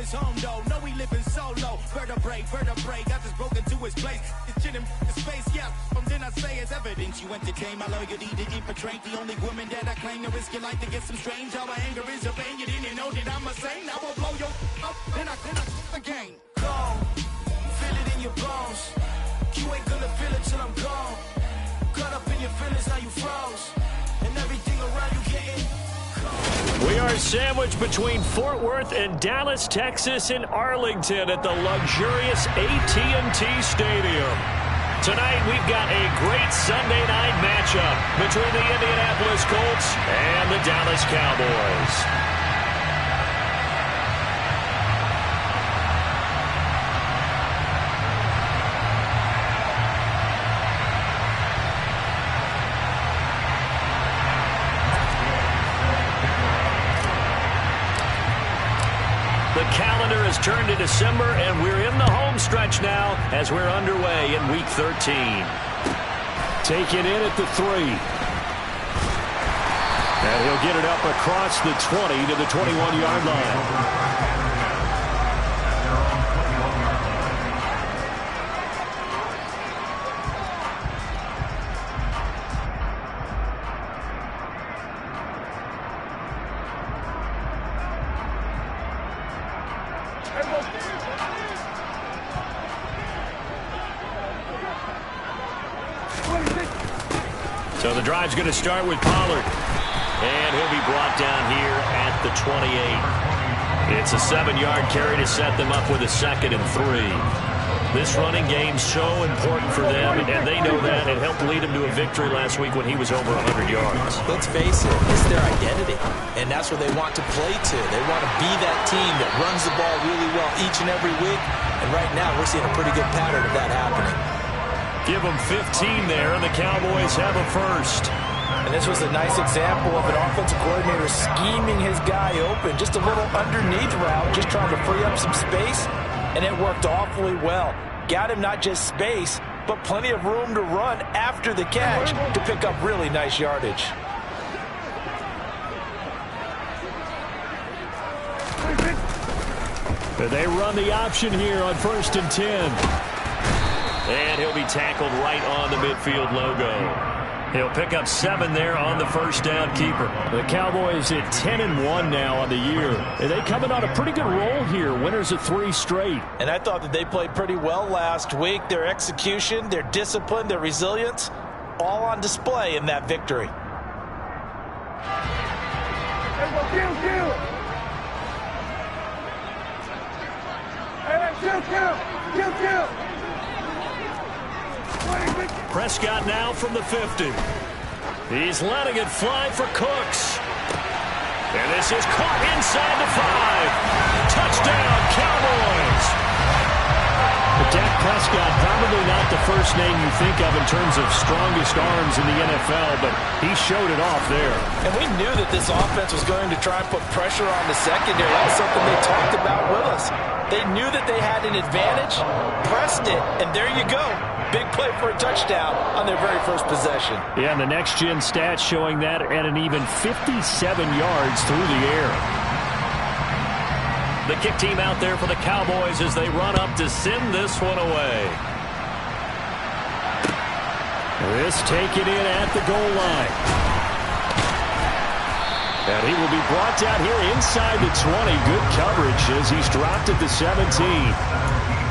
his home though. No, he living solo. Vertebrae, got this broken to his place. It's chin in his face, yeah. From then I say it's evidence you entertain my loyalty to infiltrate the only woman that I claim to risk your life to get some strange. How my anger is a vein. You didn't know that I'm a saint. I will blow your up, then I again. Gone, feel it in your bones. You ain't gonna feel it till I'm gone. Caught up in your feelings, now you froze. And everything around you getting cold. We are sandwiched between Fort Worth and Dallas, Texas, in Arlington at the luxurious AT&T Stadium. Tonight, we've got a great Sunday night matchup between the Indianapolis Colts and the Dallas Cowboys. The calendar has turned to December, and we're in the home stretch now as we're underway in Week 13. Taken in at the 3. And he'll get it up across the 20 to the 21-yard line. So the drive's going to start with Pollard. And he'll be brought down here at the 28. It's a 7-yard carry to set them up with a 2nd and 3. This running game's so important for them, and they know that. It helped lead him to a victory last week when he was over 100 yards. Let's face it, it's their identity, and that's what they want to play to. They want to be that team that runs the ball really well each and every week, and right now we're seeing a pretty good pattern of that happening. Give them 15 there, and the Cowboys have a first. And this was a nice example of an offensive coordinator scheming his guy open. Just a little underneath route, just trying to free up some space, and it worked awfully well. Got him not just space, but plenty of room to run after the catch to pick up really nice yardage. They run the option here on 1st and 10. And he'll be tackled right on the midfield logo. He'll pick up 7 there on the first down keeper. The Cowboys at 10-1 now on the year. They coming on a pretty good roll here. Winners of 3 straight. And I thought that they played pretty well last week. Their execution, their discipline, their resilience, all on display in that victory. Kill. Prescott now from the 50. He's letting it fly for Cooks. And this is caught inside the 5. Touchdown, Cowboys. Dak Prescott, probably not the first name you think of in terms of strongest arms in the NFL, but he showed it off there. And we knew that this offense was going to try and put pressure on the secondary. That was something they talked about with us. They knew that they had an advantage, pressed it, and there you go. Big play for a touchdown on their very first possession. Yeah, and the next-gen stats showing that at an even 57 yards through the air. The kick team out there for the Cowboys as they run up to send this one away. This taken in at the goal line. And he will be brought down here inside the 20. Good coverage as he's dropped at the 17.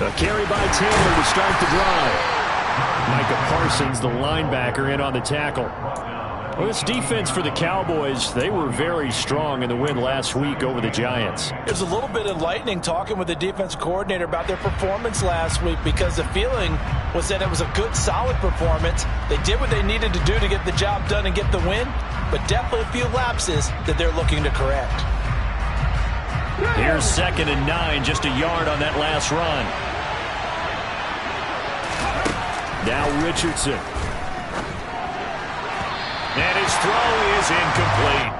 A carry by Taylor to start the drive. Micah Parsons, the linebacker, in on the tackle. Well, this defense for the Cowboys, they were very strong in the win last week over the Giants. It was a little bit enlightening talking with the defense coordinator about their performance last week because the feeling was that it was a good, solid performance. They did what they needed to do to get the job done and get the win, but definitely a few lapses that they're looking to correct. Here's 2nd and 9, just a yard on that last run. Now Richardson. And his throw is incomplete.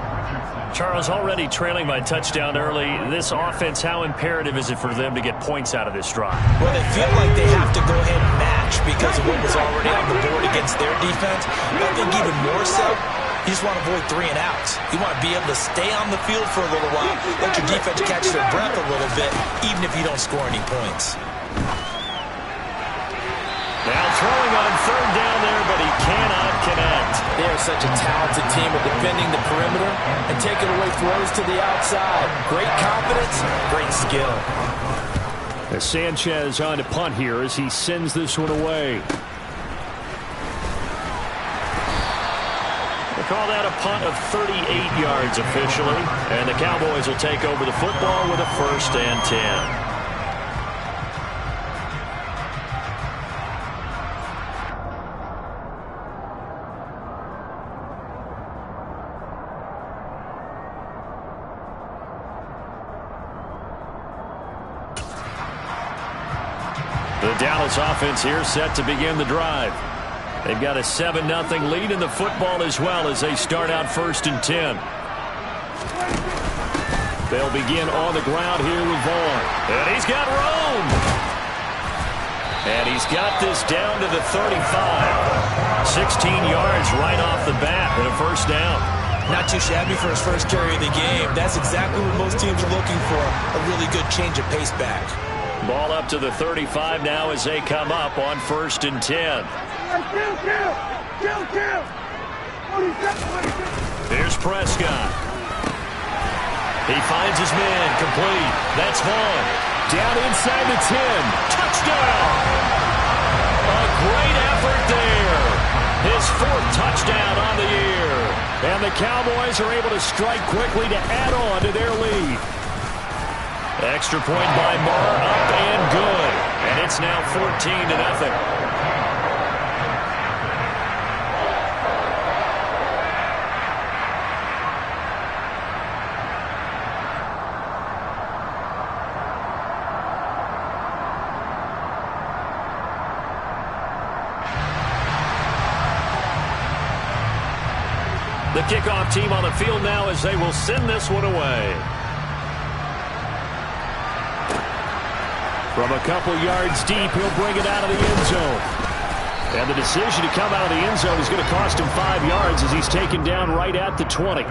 Charles, already trailing by touchdown early. This offense, how imperative is it for them to get points out of this drive? Well, they feel like they have to go ahead and match because of what was already on the board against their defense. I think even more so, you just want to avoid 3 and outs. You want to be able to stay on the field for a little while, let your defense catch their breath a little bit, even if you don't score any points. Now throwing on 3rd down there, but he cannot connect. They are such a talented team at defending the perimeter and taking away throws to the outside. Great confidence, great skill. As Sanchez on to punt here as he sends this one away. They call that a punt of 38 yards officially, and the Cowboys will take over the football with a 1st and 10. The Dallas offense here set to begin the drive. They've got a 7-0 lead in the football as well as they start out 1st and 10. They'll begin on the ground here with Vaughn. And he's got room. And he's got this down to the 35. 16 yards right off the bat and a 1st down. Not too shabby for his first carry of the game. That's exactly what most teams are looking for, a really good change of pace back. Ball up to the 35 now as they come up on 1st and 10. Here's Prescott. He finds his man complete. That's Vaughn. Down inside the 10. Touchdown! A great effort there. His 4th touchdown on the year. And the Cowboys are able to strike quickly to add on to their lead. Extra point by Marr, up and good. And it's now 14-0. The kickoff team on the field now as they will send this one away. From a couple yards deep, he'll bring it out of the end zone. And the decision to come out of the end zone is going to cost him 5 yards as he's taken down right at the 20.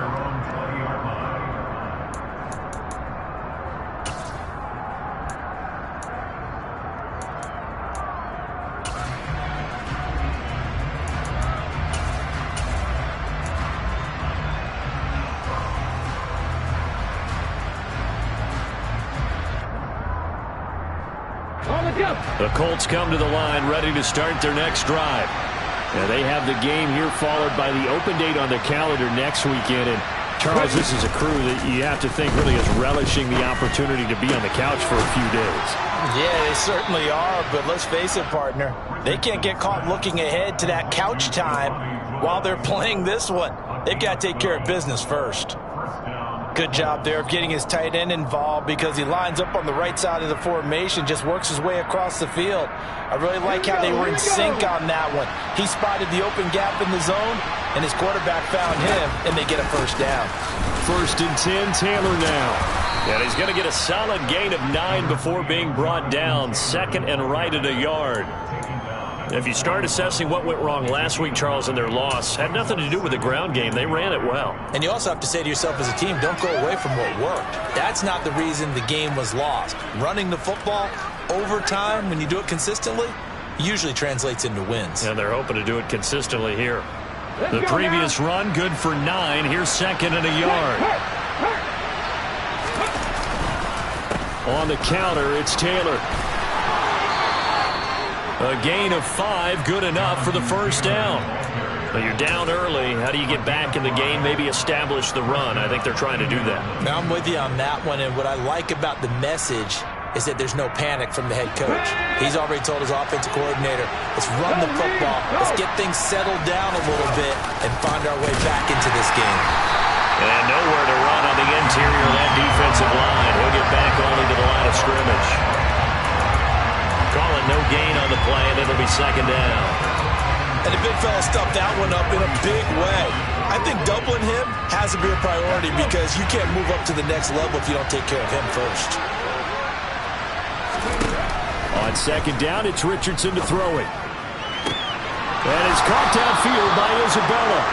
The Colts come to the line ready to start their next drive. Now they have the game here followed by the open date on their calendar next weekend. And Charles, this is a crew that you have to think really is relishing the opportunity to be on the couch for a few days. Yeah, they certainly are, but let's face it, partner. They can't get caught looking ahead to that couch time while they're playing this one. They've got to take care of business first. Good job there of getting his tight end involved because he lines up on the right side of the formation, just works his way across the field. I really like how they were in sync on that one. He spotted the open gap in the zone, and his quarterback found him, and they get a 1st down. 1st and 10, Taylor now. And he's going to get a solid gain of 9 before being brought down. 2nd and right at a yard. If you start assessing what went wrong last week, Charles, in their loss, had nothing to do with the ground game. They ran it well. And you also have to say to yourself as a team, don't go away from what worked. That's not the reason the game was lost. Running the football over time, when you do it consistently, usually translates into wins. And they're hoping to do it consistently here. The previous run, good for 9. Here's 2nd and a yard. On the counter, it's Taylor. A gain of 5, good enough for the 1st down. Well, you're down early. How do you get back in the game, maybe establish the run? I think they're trying to do that. Now, I'm with you on that one, and what I like about the message is that there's no panic from the head coach. He's already told his offensive coordinator, let's run the football, let's get things settled down a little bit, and find our way back into this game. And nowhere to run on the interior of that defensive line. He'll get back only to the line of scrimmage. Calling no gain on the play, and it'll be second down. And the big fella stuffed that one up in a big way. I think doubling him has to be a priority because you can't move up to the next level if you don't take care of him first. On second down, it's Richardson to throw it. And it's caught downfield by Isabella.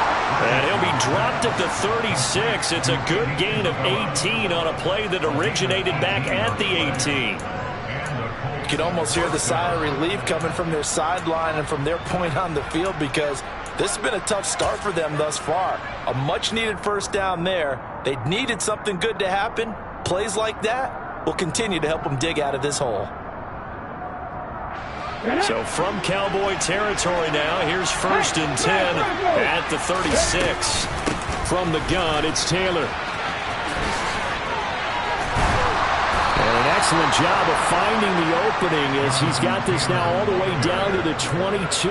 And he'll be dropped at the 36. It's a good gain of 18 on a play that originated back at the 18. You can almost hear the sigh of relief coming from their sideline and from their point on the field because this has been a tough start for them thus far. A much-needed first down there. They needed something good to happen. Plays like that will continue to help them dig out of this hole. So from Cowboy territory now, here's 1st and 10 at the 36. From the gun, it's Taylor. And an excellent job of finding the opening as he's got this now all the way down to the 22.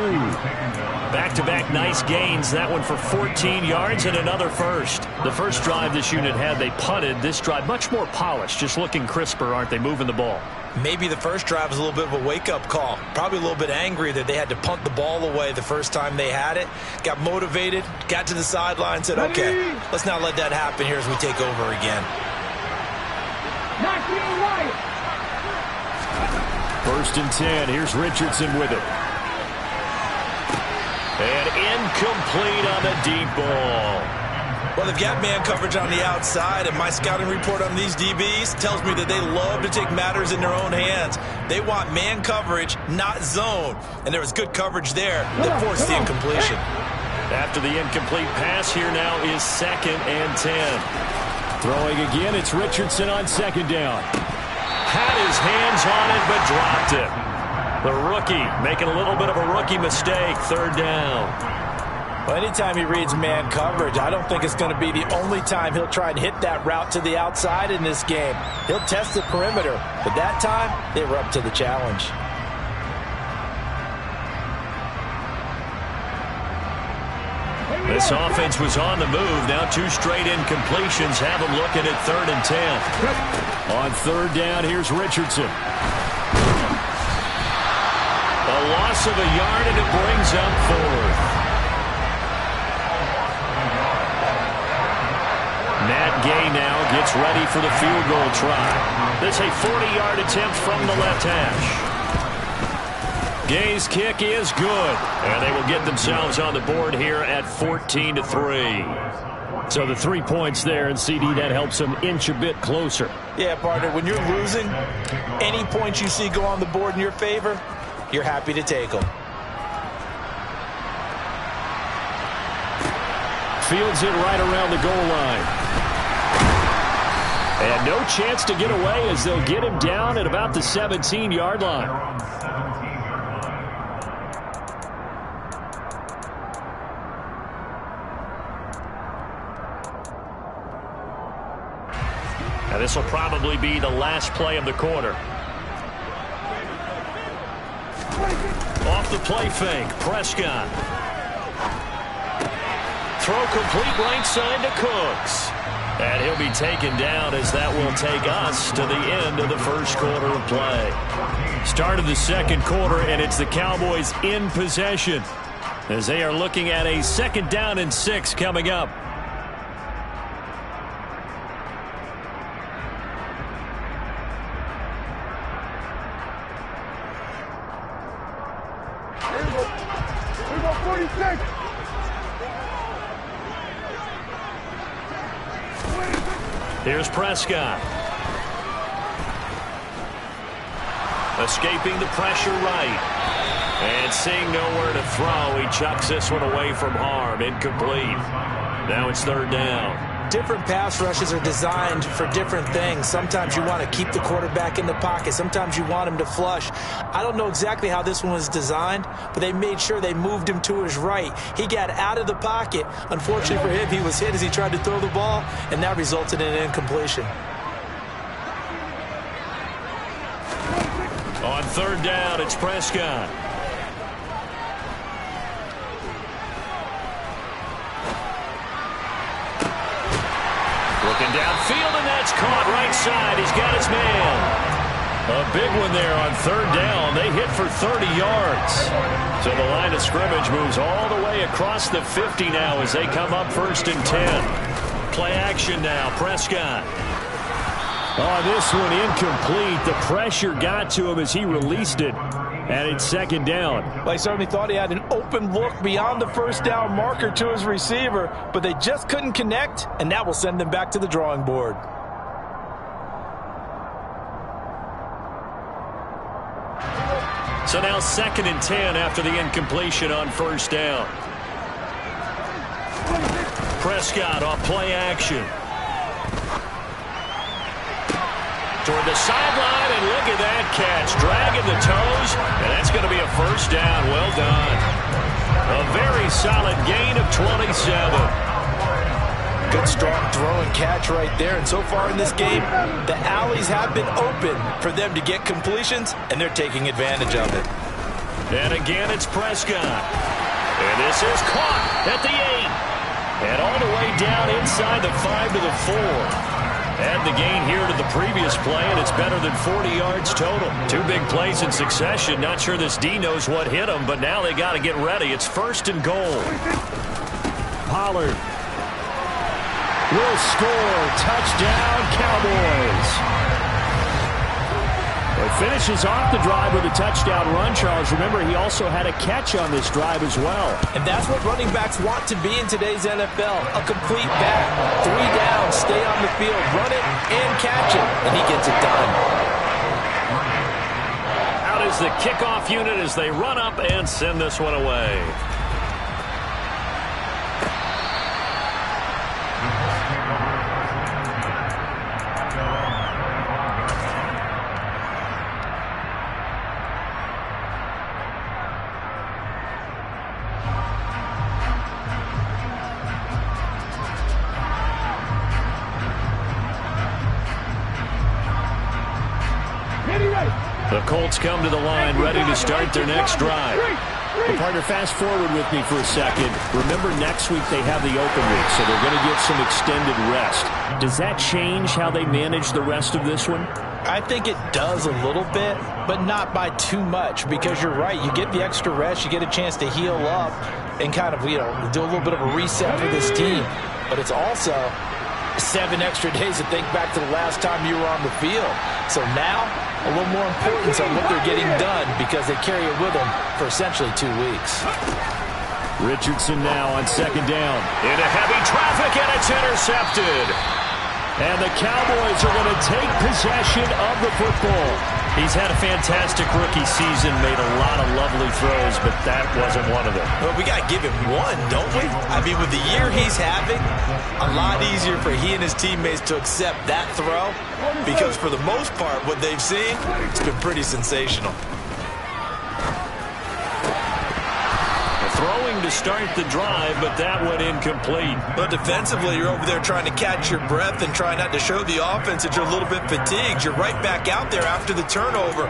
Back-to-back nice gains. That one for 14 yards and another first. The first drive this unit had, they punted. This drive much more polished, just looking crisper, aren't they, moving the ball? Maybe the first drive was a little bit of a wake-up call. Probably a little bit angry that they had to punt the ball away the first time they had it. Got motivated, got to the sideline, said, okay, let's not let that happen here as we take over again. 1st and 10. Here's Richardson with it. And incomplete on the deep ball. Well, they've got man coverage on the outside, and my scouting report on these DBs tells me that they love to take matters in their own hands. They want man coverage, not zone. And there was good coverage there that forced the incompletion. After the incomplete pass, here now is 2nd and 10. Throwing again, it's Richardson on 2nd down. Had his hands on it, but dropped it. The rookie making a little bit of a rookie mistake, 3rd down. Well, anytime he reads man coverage, I don't think it's going to be the only time he'll try and hit that route to the outside in this game. He'll test the perimeter, but that time, they were up to the challenge. This offense was on the move. Now 2 straight incompletions have them looking at 3rd and 10. On 3rd down, here's Richardson. A loss of a yard, and it brings up 4th. Matt Gay now gets ready for the field goal try. This a 40-yard attempt from the left hash. Gay's kick is good, and they will get themselves on the board here at 14-3. So the 3 points there, and CD, that helps them inch a bit closer. Yeah, partner, when you're losing, any points you see go on the board in your favor, you're happy to take them. Fields it right around the goal line. And no chance to get away as they'll get him down at about the 17-yard line. And this will probably be the last play of the quarter. Off the play fake, Prescott. Throw complete right side to Cooks. And he'll be taken down as that will take us to the end of the first quarter of play. Start of the second quarter, and it's the Cowboys in possession as they are looking at a 2nd down and 6 coming up. Here we go, 46. Here's Prescott. Escaping the pressure right. And seeing nowhere to throw, he chucks this one away from harm. Incomplete. Now it's 3rd down. Different pass rushes are designed for different things. Sometimes you want to keep the quarterback in the pocket. Sometimes you want him to flush. I don't know exactly how this one was designed, but they made sure they moved him to his right. He got out of the pocket. Unfortunately for him, he was hit as he tried to throw the ball, and that resulted in an incompletion. On 3rd down, it's Prescott. Looking downfield, and that's caught right side. He's got his man. A big one there on third down. They hit for 30 yards. So the line of scrimmage moves all the way across the 50 now as they come up 1st and 10. Play action now. Prescott. On this one, incomplete. The pressure got to him as he released it. And it's 2nd down. Well, he certainly thought he had an open look beyond the 1st down marker to his receiver, but they just couldn't connect, and that will send them back to the drawing board. So now 2nd and 10 after the incompletion on 1st down. Prescott off play action. Toward the sideline, and look at that catch. Dragging the toes, and that's going to be a 1st down. Well done. A very solid gain of 27. Good, strong throw and catch right there. And so far in this game, the alleys have been open for them to get completions, and they're taking advantage of it. And again, it's Prescott. And this is caught at the 8. And all the way down inside the 5 to the 4. Add the gain here to the previous play, and it's better than 40 yards total. 2 big plays in succession. Not sure this D knows what hit him, but now they got to get ready. It's 1st and goal. Pollard will score. Touchdown, Cowboys. It finishes off the drive with a touchdown run, Charles. Remember, he also had a catch on this drive as well. And that's what running backs want to be in today's NFL. A complete back, 3 down, stay on the field, run it and catch it, and he gets it done. Out is the kickoff unit as they run up and send this one away. The Colts come to the line, ready to start their next drive. Well, partner, fast forward with me for a second. Remember, next week they have the open week, so they're going to get some extended rest. Does that change how they manage the rest of this one? I think it does a little bit, but not by too much, because you're right. You get the extra rest, you get a chance to heal up and kind of, do a little bit of a reset for this team. But it's also 7 extra days to think back to the last time you were on the field. So now, a little more importance on what they're getting done because they carry it with them for essentially 2 weeks. Richardson now on 2nd down. Into heavy traffic, and it's intercepted. And the Cowboys are going to take possession of the football. He's had a fantastic rookie season, made a lot of lovely throws, but that wasn't one of them. Well, we got to give him one, don't we? I mean, with the year he's having, a lot easier for he and his teammates to accept that throw because for the most part, what they've seen, it's been pretty sensational. Throwing to start the drive, but that went incomplete. But defensively, you're over there trying to catch your breath and try not to show the offense that you're a little bit fatigued. You're right back out there after the turnover.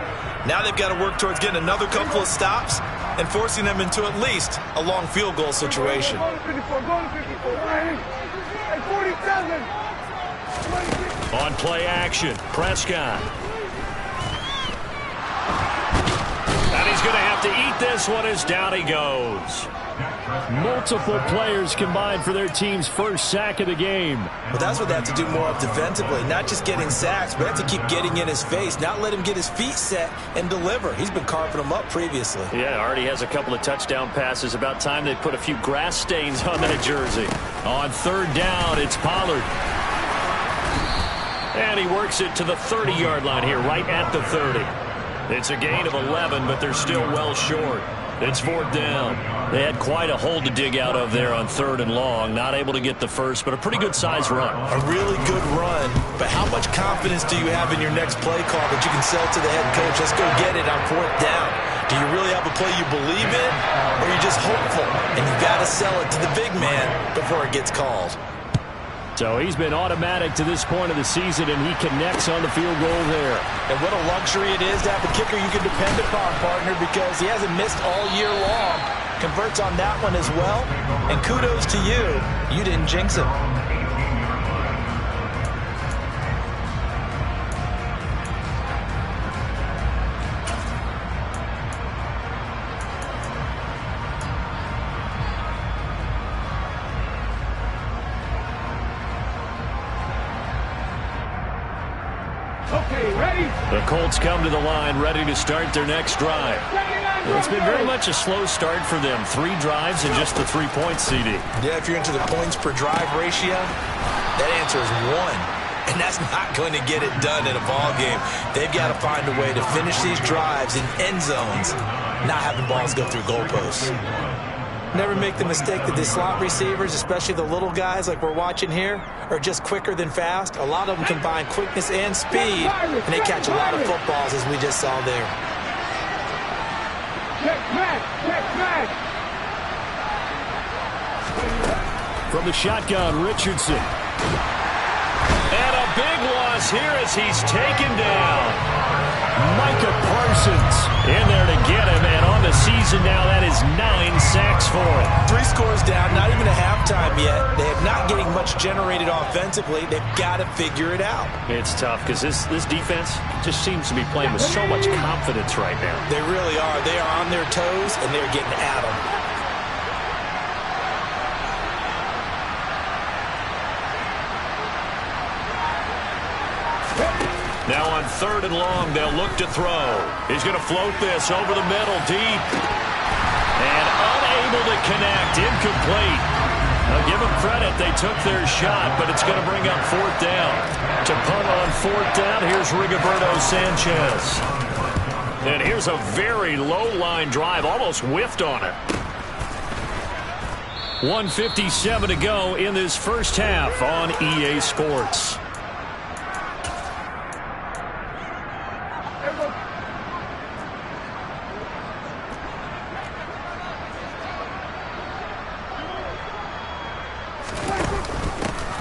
Now they've got to work towards getting another couple of stops and forcing them into at least a long field goal situation. On play action, Prescott. And he's going to have to eat this one as down he goes. Multiple players combined for their team's first sack of the game. Well, that's what they have to do more of defensively. Not just getting sacks, but have to keep getting in his face. Not let him get his feet set and deliver. He's been carving them up previously. Yeah, already has a couple of touchdown passes. About time they put a few grass stains on that jersey. On 3rd down, it's Pollard. And he works it to the 30-yard line here, right at the 30. It's a gain of 11, but they're still well short. It's 4th down. They had quite a hole to dig out of there on 3rd and long. Not able to get the first, but a pretty good-sized run. A really good run, but how much confidence do you have in your next play call that you can sell to the head coach? Let's go get it on 4th down. Do you really have a play you believe in, or are you just hopeful? And you've got to sell it to the big man before it gets called. So he's been automatic to this point of the season, and he connects on the field goal there. And what a luxury it is to have a kicker you can depend upon, partner, because he hasn't missed all year long. Converts on that one as well. And kudos to you. You didn't jinx him. The Colts come to the line ready to start their next drive. It's been very much a slow start for them. 3 drives and just the 3 points, CD. Yeah, if you're into the points per drive ratio, that answer is 1. And that's not going to get it done in a ball game. They've got to find a way to finish these drives in end zones, not having balls go through goalposts. Never make the mistake that the slot receivers, especially the little guys like we're watching here, are just quicker than fast. A lot of them combine quickness and speed, and they catch a lot of footballs, as we just saw there. From the shotgun, Richardson. And a big loss here as he's taken down. Micah Parsons in there to get him, and on the season now, that is 9 sacks for him. 3 scores down, not even a halftime yet. They have not getting much generated offensively. They've got to figure it out. It's tough because this defense just seems to be playing with so much confidence right now. They really are. They are on their toes, and they're getting at them. Now on 3rd and long, they'll look to throw. He's going to float this over the middle, deep. And unable to connect, incomplete. I'll give them credit, they took their shot, but it's going to bring up 4th down. To punt on 4th down, here's Rigoberto Sanchez. And here's a very low-line drive, almost whiffed on it. 1:57 to go in this first half on EA Sports.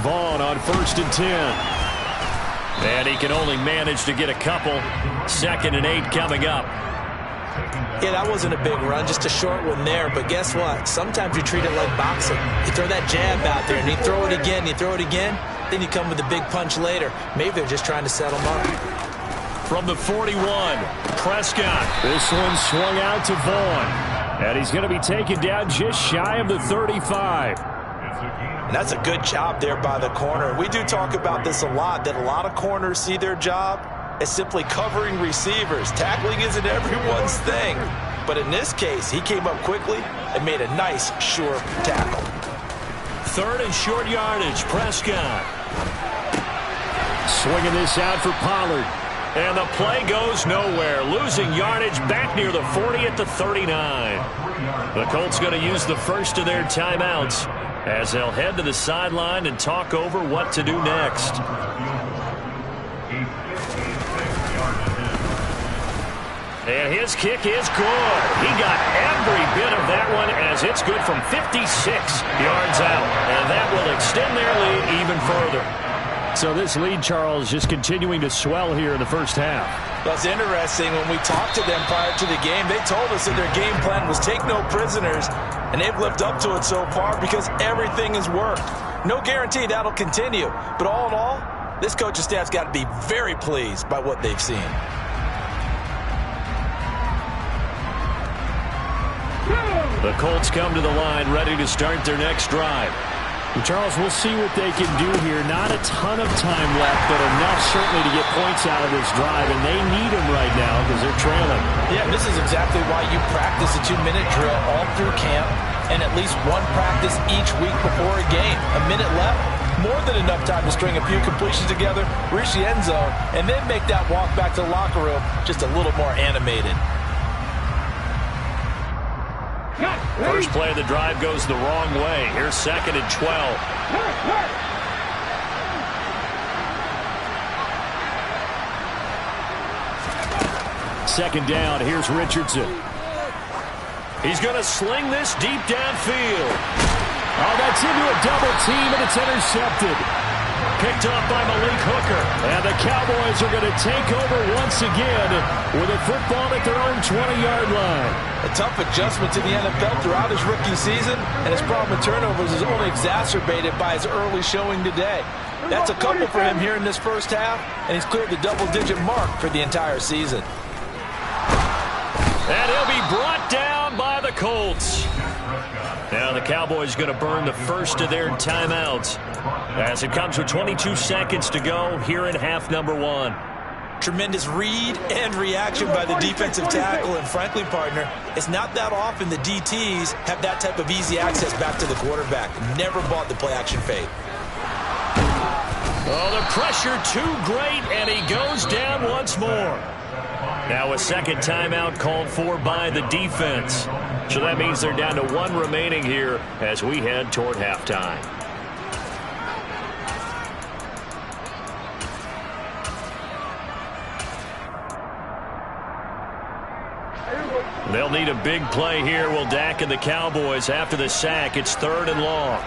Vaughn on 1st and 10. And he can only manage to get a couple. 2nd and 8 coming up. Yeah, that wasn't a big run, just a short one there. But guess what? Sometimes you treat it like boxing. You throw that jab out there, and you throw it again, then you come with a big punch later. Maybe they're just trying to settle him up. From the 41, Prescott. This one swung out to Vaughn. And he's going to be taken down just shy of the 35. And that's a good job there by the corner. We do talk about this a lot, that a lot of corners see their job as simply covering receivers. Tackling isn't everyone's thing. But in this case, he came up quickly and made a nice, sure tackle. 3rd and short yardage, Prescott. Swinging this out for Pollard. And the play goes nowhere. Losing yardage back near the 40 at the 39. The Colts going to use the first of their timeouts as they'll head to the sideline and talk over what to do next. And his kick is good. He got every bit of that one as it's good from 56 yards out. And that will extend their lead even further. So this lead, Charles, just continuing to swell here in the first half. That's interesting. When we talked to them prior to the game, they told us that their game plan was take no prisoners, and they've lived up to it so far because everything has worked. No guarantee that'll continue, but all in all, this coaching staff's got to be very pleased by what they've seen. The Colts come to the line ready to start their next drive. Charles, we'll see what they can do here. Not a ton of time left, but enough certainly to get points out of this drive, and they need them right now because they're trailing. Yeah, this is exactly why you practice a 2-minute drill all through camp and at least one practice each week before a game. A minute left, more than enough time to string a few completions together, reach the end zone, and then make that walk back to the locker room just a little more animated. First play of the drive goes the wrong way. Here's 2nd and 12. Second down, here's Richardson. He's going to sling this deep downfield. Oh, that's into a double team, and it's intercepted. Picked up by Malik Hooker. And the Cowboys are going to take over once again with a football at their own 20-yard line. A tough adjustment to the NFL throughout his rookie season, and his problem with turnovers is only exacerbated by his early showing today. That's a couple for him here in this first half, and he's cleared the double-digit mark for the entire season. And he'll be brought down by the Colts. Now the Cowboys going to burn the first of their timeouts as it comes with 22 seconds to go here in half number 1. Tremendous read and reaction by the defensive tackle. And frankly, partner, it's not that often the DTs have that type of easy access back to the quarterback. Never bought the play-action fade. Oh, the pressure too great, and he goes down once more. Now a second timeout called for by the defense. So that means they're down to one remaining here as we head toward halftime. They'll need a big play here. Will Dak and the Cowboys after the sack. It's 3rd and long.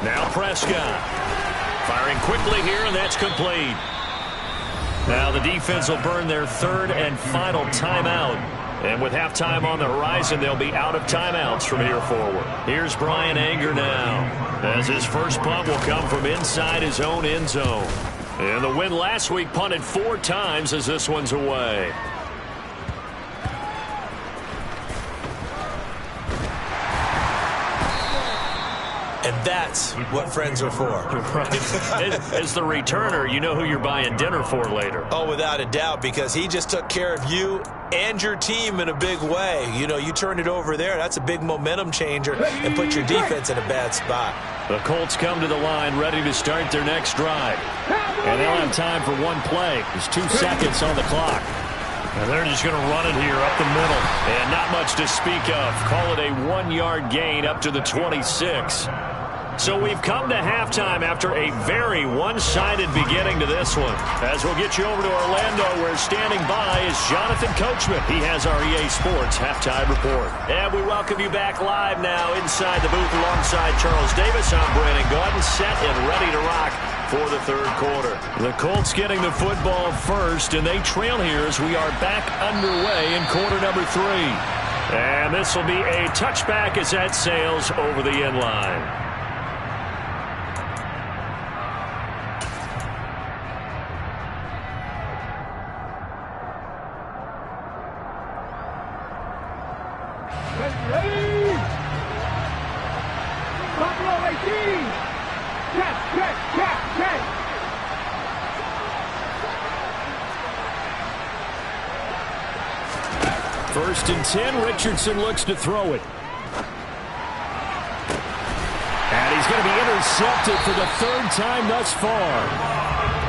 Now Prescott. Firing quickly here, and that's complete. Now the defense will burn their 3rd and final timeout. And with halftime on the horizon, they'll be out of timeouts from here forward. Here's Brian Anger now, as his first punt will come from inside his own end zone. And the win last week punted 4 times as this one's away. And that's what friends are for. As the returner, you know who you're buying dinner for later. Oh, without a doubt, because he just took care of you and your team in a big way. You know, you turned it over there. That's a big momentum changer and put your defense in a bad spot. The Colts come to the line ready to start their next drive. And they'll have time for one play. There's 2 seconds on the clock. And they're just going to run it here up the middle. And not much to speak of. Call it a 1-yard gain up to the 26. So we've come to halftime after a very one-sided beginning to this one. As we'll get you over to Orlando, where standing by is Jonathan Coachman. He has our EA Sports Halftime Report. And we welcome you back live now inside the booth alongside Charles Davis. I'm Brandon Gaudin, set and ready to rock for the 3rd quarter. The Colts getting the football first, and they trail here as we are back underway in quarter number 3. And this will be a touchback as that sails over the end line. Ready! Buffalo 18! Check! 1st and 10, Richardson looks to throw it. And he's going to be intercepted for the 3rd time thus far.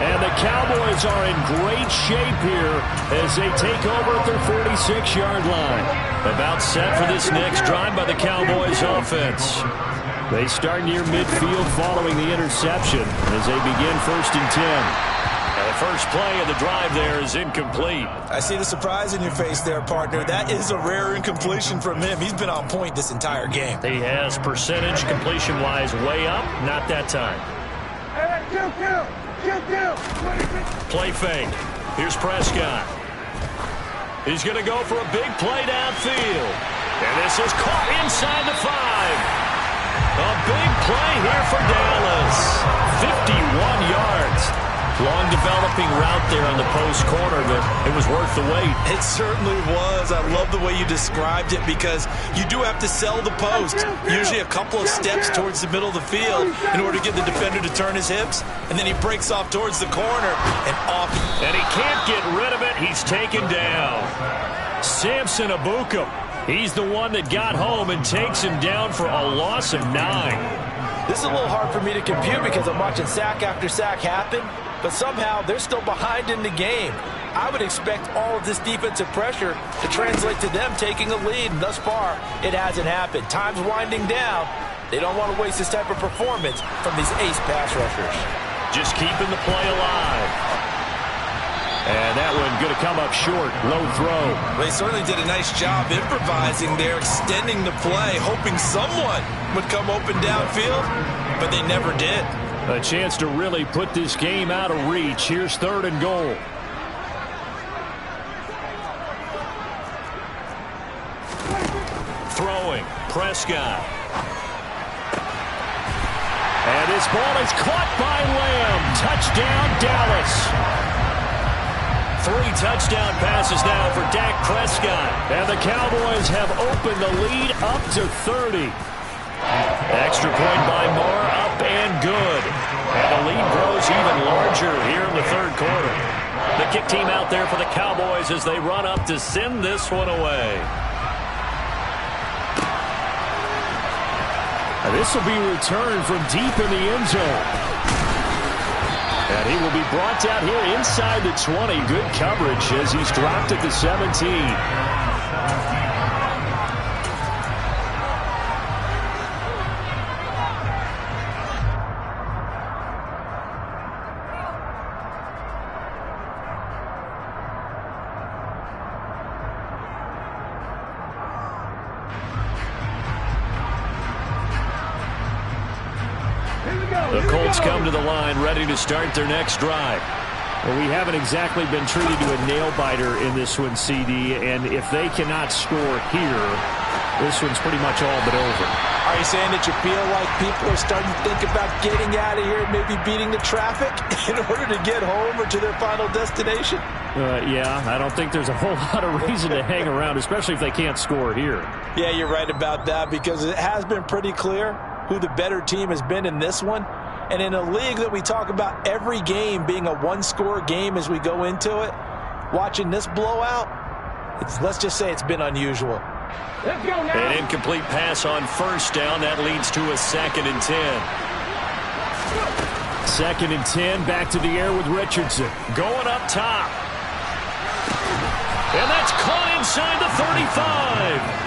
And the Cowboys are in great shape here as they take over at their 46-yard line. About set for this next drive by the Cowboys offense. They start near midfield following the interception as they begin 1st and 10. And the first play of the drive there is incomplete. I see the surprise in your face there, partner. That is a rare incompletion from him. He's been on point this entire game. He has percentage completion-wise way up. Not that time. Play fake. Here's Prescott. He's going to go for a big play downfield. And this is caught inside the 5. A big play here for Dallas. 51 yards. Long developing route there on the post corner, but it was worth the wait. It certainly was. I love the way you described it because you do have to sell the post. Usually a couple of steps towards the middle of the field in order to get the defender to turn his hips, and then he breaks off towards the corner and off. And he can't get rid of it. He's taken down. Samson Abuka. He's the one that got home and takes him down for a loss of 9. This is a little hard for me to compute because I'm watching sack after sack happen, but somehow they're still behind in the game. I would expect all of this defensive pressure to translate to them taking a lead, and thus far, it hasn't happened. Time's winding down. They don't want to waste this type of performance from these ace pass rushers. Just keeping the play alive. And that one going to come up short. Low throw. They certainly did a nice job improvising there, extending the play, hoping someone would come open downfield, but they never did. A chance to really put this game out of reach. Here's 3rd and goal. Throwing. Prescott. And this ball is caught by Lamb. Touchdown, Dallas. 3 touchdown passes now for Dak Prescott. And the Cowboys have opened the lead up to 30. Extra point by Moore, up and good. And the lead grows even larger here in the third quarter. The kick team out there for the Cowboys as they run up to send this one away. This will be returned from deep in the end zone. And he will be brought down here inside the 20. Good coverage as he's dropped at the 17. The Colts come to the line ready to start their next drive. Well, we haven't exactly been treated to a nail-biter in this one, CD, and if they cannot score here, this one's pretty much all but over. Are you saying that you feel like people are starting to think about getting out of here and maybe beating the traffic in order to get home or to their final destination? Yeah, I don't think there's a whole lot of reason to hang around, especially if they can't score here. Yeah, you're right about that because it has been pretty clear who the better team has been in this one. And in a league that we talk about every game being a one-score game as we go into it, watching this blowout, let's just say it's been unusual. Let's go now. An incomplete pass on first down. That leads to a 2nd and 10. 2nd and 10, back to the air with Richardson. Going up top. And that's caught inside the 35.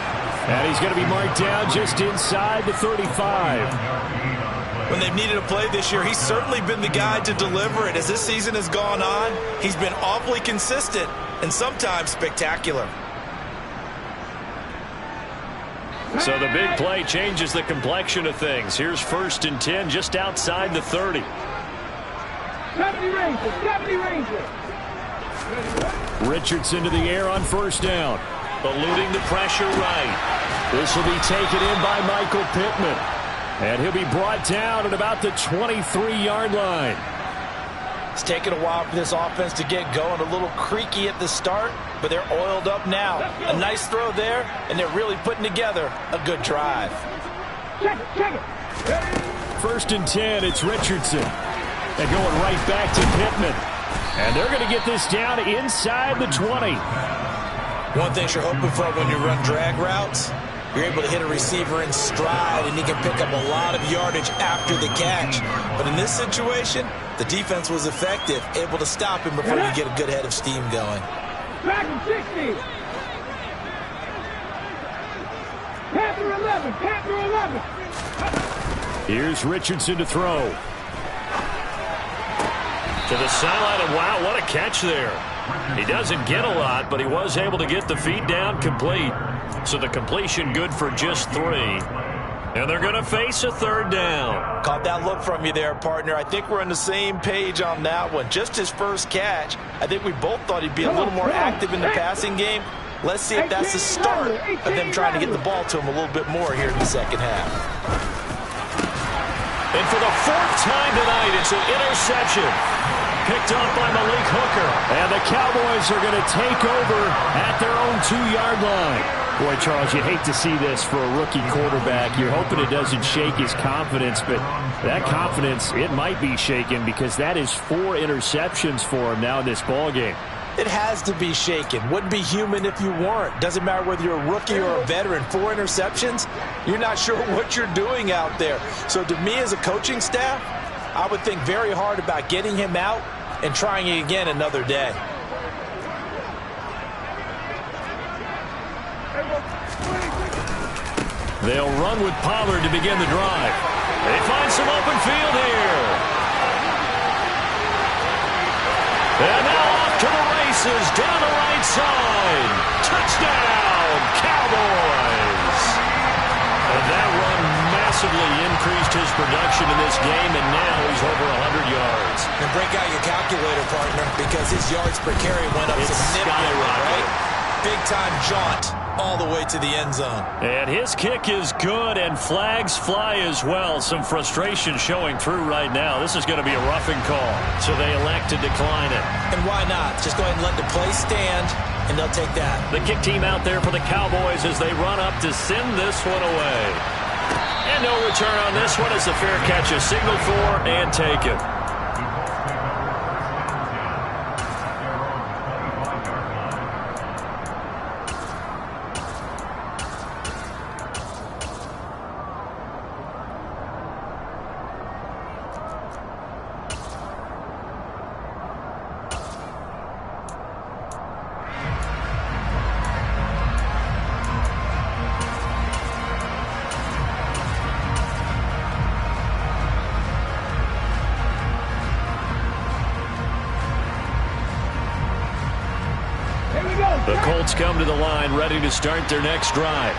And he's going to be marked down just inside the 35. When they've needed a play this year, he's certainly been the guy to deliver it. As this season has gone on, he's been awfully consistent and sometimes spectacular. So the big play changes the complexion of things. Here's 1st and 10 just outside the 30. 70 Rangers. Richardson to the air on 1st down. Eluding the pressure right. This will be taken in by Michael Pittman. And he'll be brought down at about the 23-yard line. It's taken a while for this offense to get going. A little creaky at the start, but they're oiled up now. A nice throw there, and they're really putting together a good drive. Check it. 1st and 10, it's Richardson. And going right back to Pittman. And they're going to get this down inside the 20. One thing you're hoping for when you run drag routes, you're able to hit a receiver in stride, and he can pick up a lot of yardage after the catch. But in this situation, the defense was effective, able to stop him before you get a good head of steam going. Back in 60. Panther 11. Here's Richardson to throw. To the sideline, and wow, what a catch there. He doesn't get a lot, but he was able to get the feet down complete. So the completion good for just 3. And they're going to face a 3rd down. Caught that look from you there, partner. I think we're on the same page on that one. Just his first catch. I think we both thought he'd be a little more active in the passing game. Let's see if that's the start of them trying to get the ball to him a little bit more here in the second half. And for the 4th time tonight, it's an interception. Picked off by Malik Hooker. And the Cowboys are going to take over at their own 2-yard line. Boy, Charles, you hate to see this for a rookie quarterback. You're hoping it doesn't shake his confidence, but that confidence, it might be shaken because that is 4 interceptions for him now in this ballgame. It has to be shaken. Wouldn't be human if you weren't. Doesn't matter whether you're a rookie or a veteran. 4 interceptions, you're not sure what you're doing out there. So to me as a coaching staff, I would think very hard about getting him out and trying it again another day. They'll run with Pollard to begin the drive. They find some open field here. And now off to the races down the right side. Touchdown, Cowboys. And that run massively increased his production in this game, and now he's over 100 yards. And break out your calculator, partner, because his yards per carry went up significantly, right? Big-time jaunt all the way to the end zone. And his kick is good, and flags fly as well. Some frustration showing through right now. This is going to be a roughing call, so they elect to decline it. And why not? Just go ahead and let the play stand, and they'll take that. The kick team out there for the Cowboys as they run up to send this one away. And no return on this one as the fair catch is signaled for and taken. The Colts come to the line, ready to start their next drive.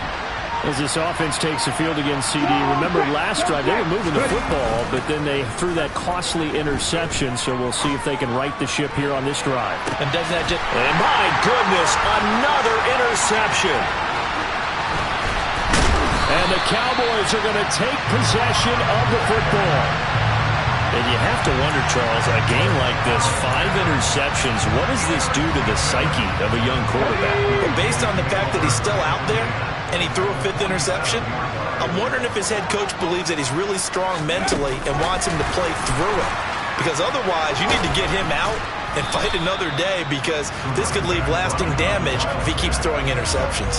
As this offense takes the field against CD, remember last drive they were moving the football, but then they threw that costly interception, so we'll see if they can right the ship here on this drive. And doesn't that just... And my goodness, another interception. And the Cowboys are going to take possession of the football. And you have to wonder, Charles, a game like this, 5 interceptions, what does this do to the psyche of a young quarterback? Well, based on the fact that he's still out there and he threw a 5th interception, I'm wondering if his head coach believes that he's really strong mentally and wants him to play through it. Because otherwise, you need to get him out and fight another day, because this could leave lasting damage if he keeps throwing interceptions.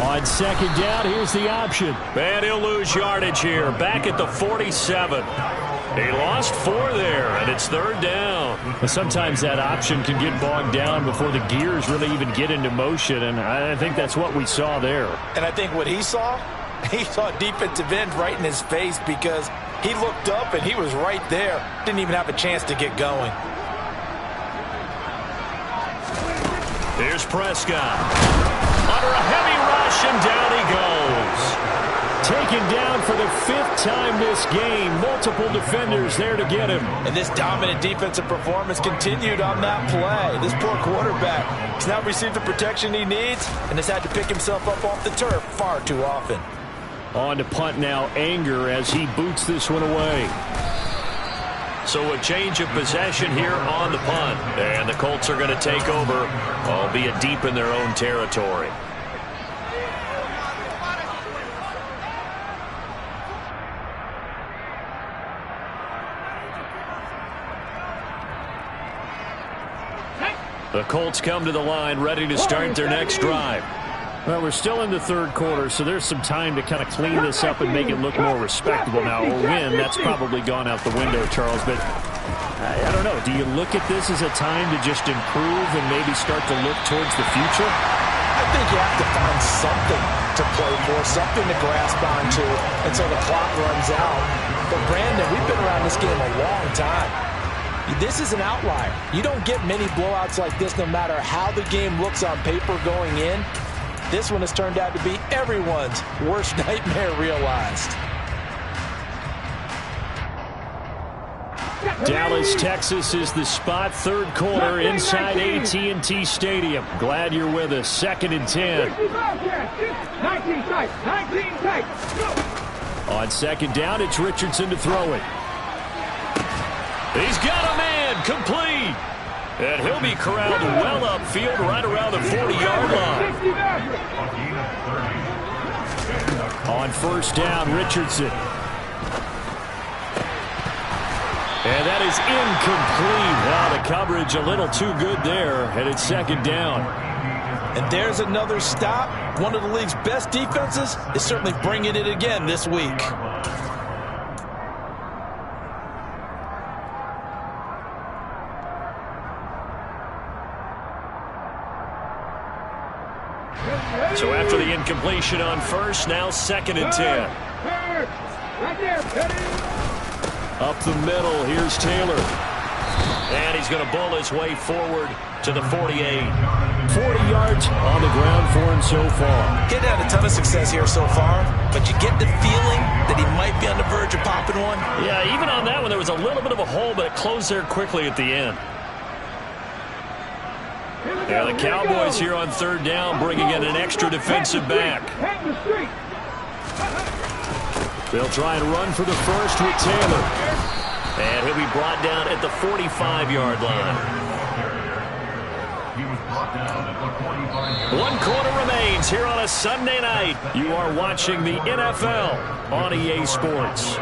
On second down, here's the option. And he'll lose yardage here, back at the 47. He lost 4 there, and it's 3rd down. Sometimes that option can get bogged down before the gears really even get into motion, and I think that's what we saw there. And I think what he saw defensive end right in his face, because he looked up and he was right there. Didn't even have a chance to get going. Here's Prescott. Under a heavy rush, and down he goes. Taken down for the 5th time this game. Multiple defenders there to get him. And this dominant defensive performance continued on that play. This poor quarterback has not received the protection he needs and has had to pick himself up off the turf far too often. On to punt now, Anger, as he boots this one away. So a change of possession here on the punt. And the Colts are going to take over, albeit deep in their own territory. The Colts come to the line, ready to start their next drive. Well, we're still in the 3rd quarter, so there's some time to kind of clean this up and make it look more respectable. Now, a win, that's probably gone out the window, Charles, but I don't know. Do you look at this as a time to just improve and maybe start to look towards the future? I think you have to find something to play for, something to grasp onto until the clock runs out. But, Brandon, we've been around this game a long time. This is an outlier. You don't get many blowouts like this no matter how the game looks on paper going in. This one has turned out to be everyone's worst nightmare realized. Dallas, Texas is the spot. 3rd quarter inside AT&T Stadium. Glad you're with us. 2nd and 10. 19 tight. 19 tight. Go. On 2nd down, it's Richardson to throw it. He's got a man, complete. And he'll be corralled well upfield right around the 40-yard line. On 1st down, Richardson. And that is incomplete. Wow, the coverage a little too good there, and it's 2nd down. And there's another stop. One of the league's best defenses is certainly bringing it again this week. So after the incompletion on 1st, now 2nd and 10. Right there. Up the middle, here's Taylor. And he's going to bull his way forward to the 48. 40 yards on the ground for him so far. He's had a ton of success here so far, but you get the feeling that he might be on the verge of popping one. Yeah, even on that one, there was a little bit of a hole, but it closed there quickly at the end. Yeah, the Cowboys here on third down bringing in an extra defensive back. They'll try and run for the first with Taylor. And he'll be brought down at the 45-yard line. 1 quarter remains here on a Sunday night. You are watching the NFL on EA Sports.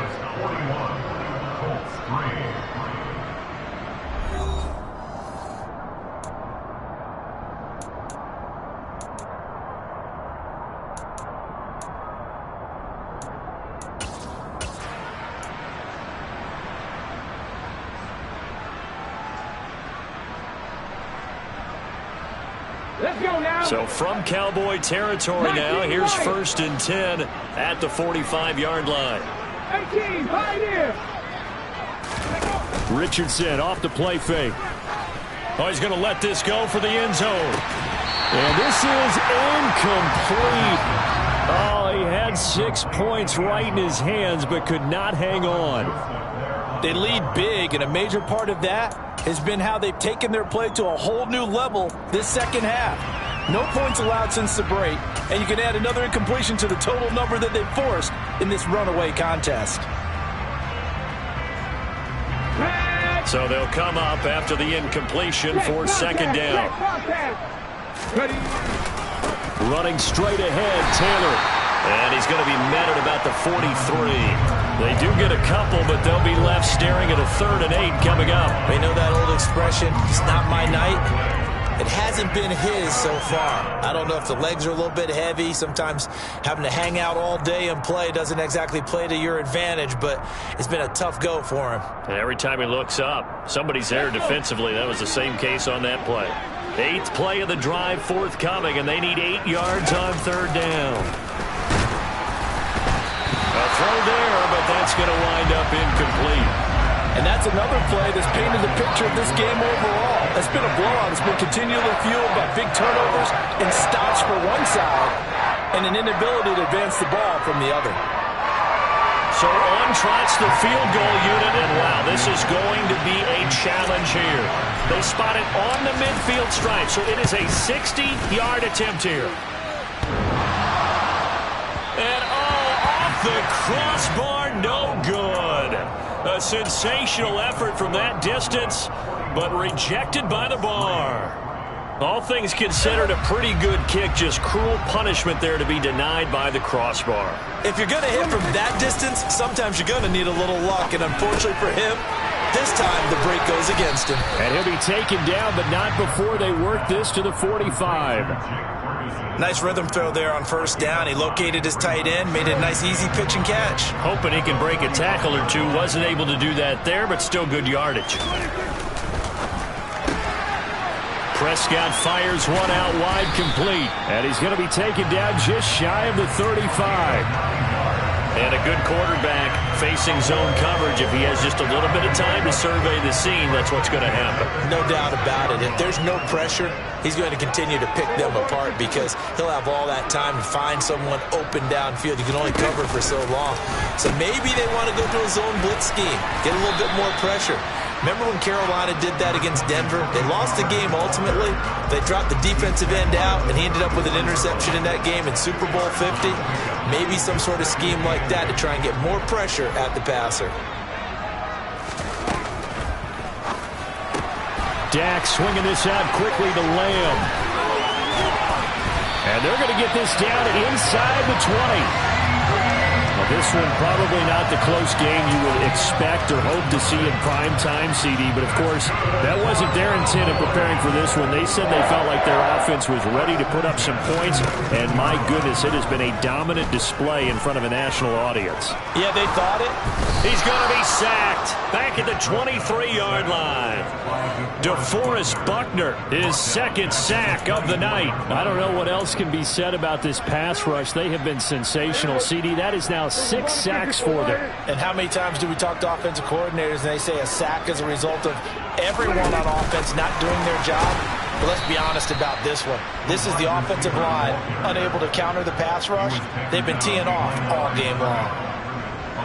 So from Cowboy territory now, here's 1st and 10 at the 45-yard line. 18, right here. Richardson off the play fake. Oh, he's going to let this go for the end zone. And this is incomplete. Oh, he had 6 points right in his hands, but could not hang on. They lead big, and a major part of that has been how they've taken their play to a whole new level this second half. No points allowed since the break, and you can add another incompletion to the total number that they've forced in this runaway contest. So they'll come up after the incompletion for 2nd down. Running straight ahead, Taylor. And he's going to be met at about the 43. They do get a couple, but they'll be left staring at a 3rd and 8 coming up. They know that old expression, it's not my night. It hasn't been his so far. I don't know if the legs are a little bit heavy. Sometimes having to hang out all day and play doesn't exactly play to your advantage, but it's been a tough go for him. And every time he looks up, somebody's there defensively. That was the same case on that play. 8th play of the drive forthcoming, and they need 8 yards on 3rd down. A throw there, but that's going to wind up incomplete. And that's another play that's painted the picture of this game overall. It's been a blowout. It's been continually fueled by big turnovers and stops for one side and an inability to advance the ball from the other. So on trots the field goal unit, and wow, this is going to be a challenge here. They spot it on the midfield stripe, so it is a 60-yard attempt here. And off the crossbar, no good. A sensational effort from that distance, but rejected by the bar. All things considered, a pretty good kick, just cruel punishment there to be denied by the crossbar. If you're going to hit from that distance, sometimes you're going to need a little luck, and unfortunately for him, this time the break goes against him. And he'll be taken down, but not before they work this to the 45. Nice rhythm throw there on 1st down. He located his tight end, made it a nice easy pitch and catch. Hoping he can break a tackle or two. Wasn't able to do that there, but still good yardage. Prescott fires one out wide, complete. And he's going to be taken down just shy of the 35. And a good quarterback facing zone coverage. If he has just a little bit of time to survey the scene, that's what's going to happen. No doubt about it. If there's no pressure, he's going to continue to pick them apart because he'll have all that time to find someone open downfield. You can only cover for so long. So maybe they want to go to a zone blitz scheme, get a little bit more pressure. Remember when Carolina did that against Denver? They lost the game ultimately. They dropped the defensive end out, and he ended up with an interception in that game in Super Bowl 50. Maybe some sort of scheme like that to try and get more pressure at the passer. Dak swinging this out quickly to Lamb. And they're going to get this down inside the 20. Well, this one probably not the close game you would expect or hope to see in prime time, CD. But, of course, that wasn't their intent in preparing for this one. They said they felt like their offense was ready to put up some points. And, my goodness, it has been a dominant display in front of a national audience. Yeah, they thought it. He's going to be sacked back at the 23-yard line. DeForest Buckner, his 2nd sack of the night. I don't know what else can be said about this pass rush. They have been sensational. CD, that is now 6 sacks for them. And how many times do we talk to offensive coordinators and they say a sack is a result of everyone on offense not doing their job? But let's be honest about this one. This is the offensive line unable to counter the pass rush. They've been teeing off all game long.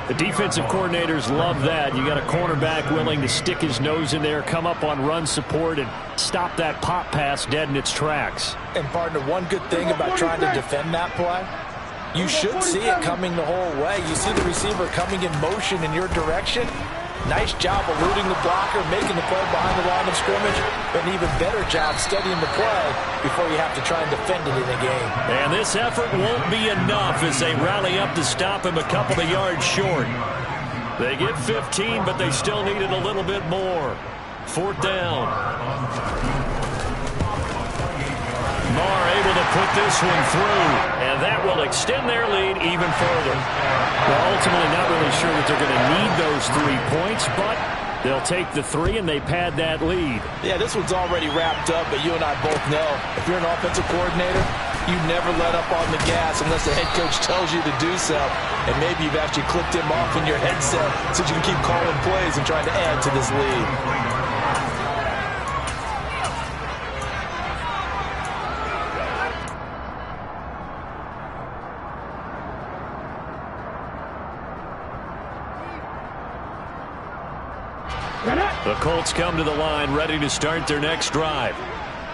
The defensive coordinators love that. You got a cornerback willing to stick his nose in there, come up on run support, and stop that pop pass dead in its tracks. And, partner, one good thing about trying to defend that play, you should see it coming the whole way. You see the receiver coming in motion in your direction. Nice job eluding the blocker, making the play behind the line of scrimmage, but an even better job studying the play before you have to try and defend it in a game. And this effort won't be enough as they rally up to stop him a couple of yards short. They get 15, but they still needed a little bit more. 4th down. Marr able to put this one through, and that will extend their lead even further. Well, ultimately not really sure that they're going to need those 3 points, but they'll take the 3 and they pad that lead. Yeah, this one's already wrapped up, but you and I both know if you're an offensive coordinator, you never let up on the gas unless the head coach tells you to do so. And maybe you've actually clicked him off in your headset so you can keep calling plays and trying to add to this lead. The Colts come to the line ready to start their next drive.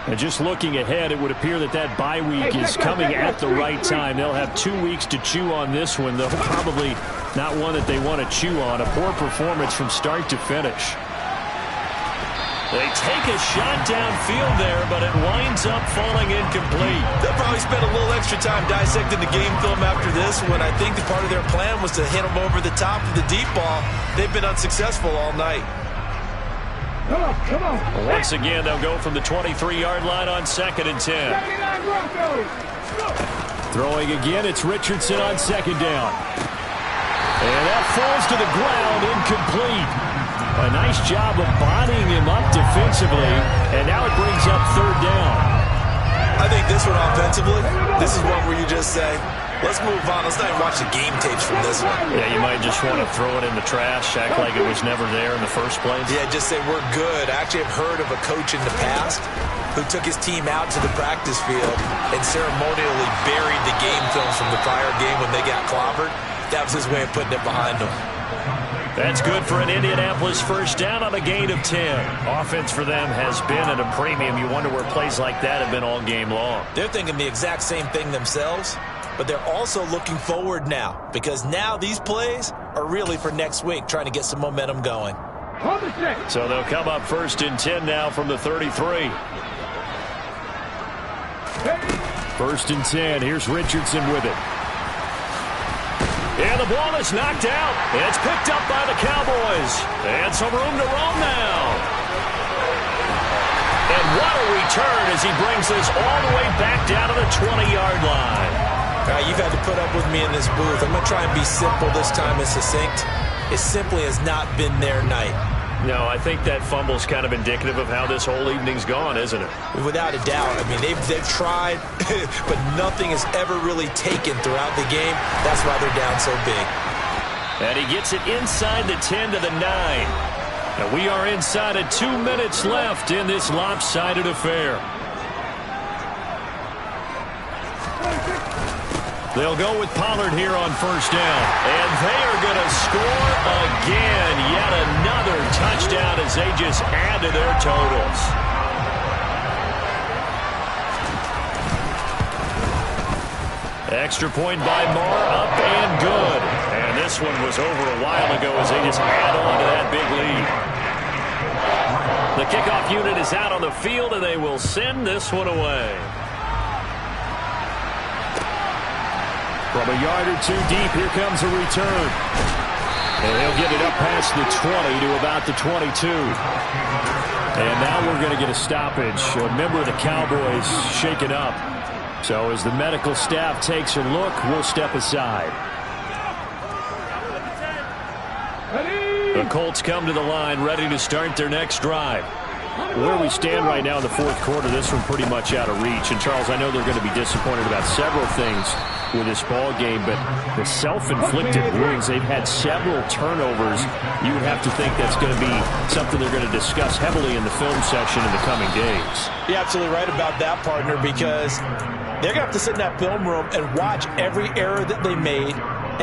And just looking ahead, it would appear that that bye week is coming at the right time. They'll have 2 weeks to chew on this one, though probably not one that they want to chew on. A poor performance from start to finish. They take a shot downfield there, but it winds up falling incomplete. They'll probably spend a little extra time dissecting the game film after this one. I think the part of their plan was to hit them over the top of the deep ball. They've been unsuccessful all night. Come on. Once again, they'll go from the 23-yard line on 2nd and 10. Throwing again, it's Richardson on 2nd down. And that falls to the ground, incomplete. A nice job of bodying him up defensively, and now it brings up 3rd down. I think this one offensively, this is one where you just say, let's move on. Let's not even watch the game tapes from this one. Yeah, you might just want to throw it in the trash, act like it was never there in the first place. Yeah, just say we're good. I actually have heard of a coach in the past who took his team out to the practice field and ceremonially buried the game films from the prior game when they got clobbered. That was his way of putting it behind them. That's good for an Indianapolis first down on a gain of 10. Offense for them has been at a premium. You wonder where plays like that have been all game long. They're thinking the exact same thing themselves, but they're also looking forward now because now these plays are really for next week, trying to get some momentum going. So they'll come up 1st and 10 now from the 33. 1st and 10. Here's Richardson with it. And the ball is knocked out. It's picked up by the Cowboys. And some room to roam now. And what a return as he brings this all the way back down to the 20-yard line. All right, you've had to put up with me in this booth. I'm going to try and be simple this time and succinct. It simply has not been their night. No, I think that fumble's kind of indicative of how this whole evening's gone, isn't it? Without a doubt. I mean, they've tried, but nothing has ever really taken throughout the game. That's why they're down so big. And he gets it inside the 10 to the 9. And we are inside of 2 minutes left in this lopsided affair. They'll go with Pollard here on 1st down. And they are going to score again. Yet another touchdown as they just add to their totals. Extra point by Marr, up and good. And this one was over a while ago as they just add on to that big lead. The kickoff unit is out on the field, and they will send this one away. From a yard or two deep, here comes a return. And he'll get it up past the 20 to about the 22. And now we're going to get a stoppage. A member of the Cowboys shaken up. So as the medical staff takes a look, we'll step aside. The Colts come to the line ready to start their next drive. Where we stand right now in the 4th quarter, this one pretty much out of reach. And, Charles, I know they're going to be disappointed about several things with this ball game, but the self-inflicted wounds, they've had several turnovers. You would have to think that's going to be something they're going to discuss heavily in the film section in the coming days. You're absolutely right about that, partner, because they're going to have to sit in that film room and watch every error that they made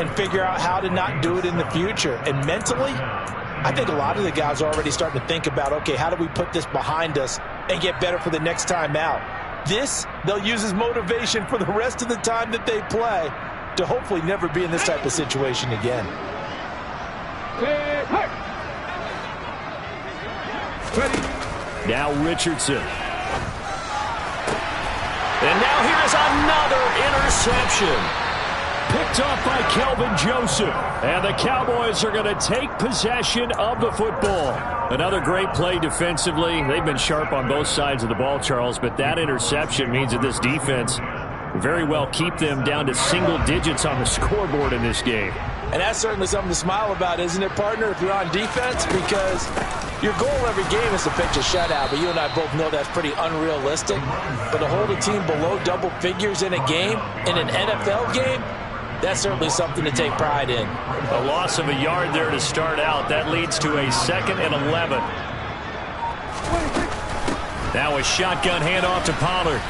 and figure out how to not do it in the future. And mentally, I think a lot of the guys are already starting to think about, okay, how do we put this behind us and get better for the next time out? This, they'll use as motivation for the rest of the time that they play to hopefully never be in this type of situation again. Now Richardson. And now here's another interception. Picked off by Kelvin Joseph. And the Cowboys are going to take possession of the football. Another great play defensively. They've been sharp on both sides of the ball, Charles, but that interception means that this defense very well keep them down to single digits on the scoreboard in this game. And that's certainly something to smile about, isn't it, partner, if you're on defense? Because your goal every game is to pitch a shutout, but you and I both know that's pretty unrealistic. But to hold a team below double figures in a game, in an NFL game, that's certainly something to take pride in. A loss of a yard there to start out. That leads to a 2nd and 11. Now a shotgun handoff to Pollard.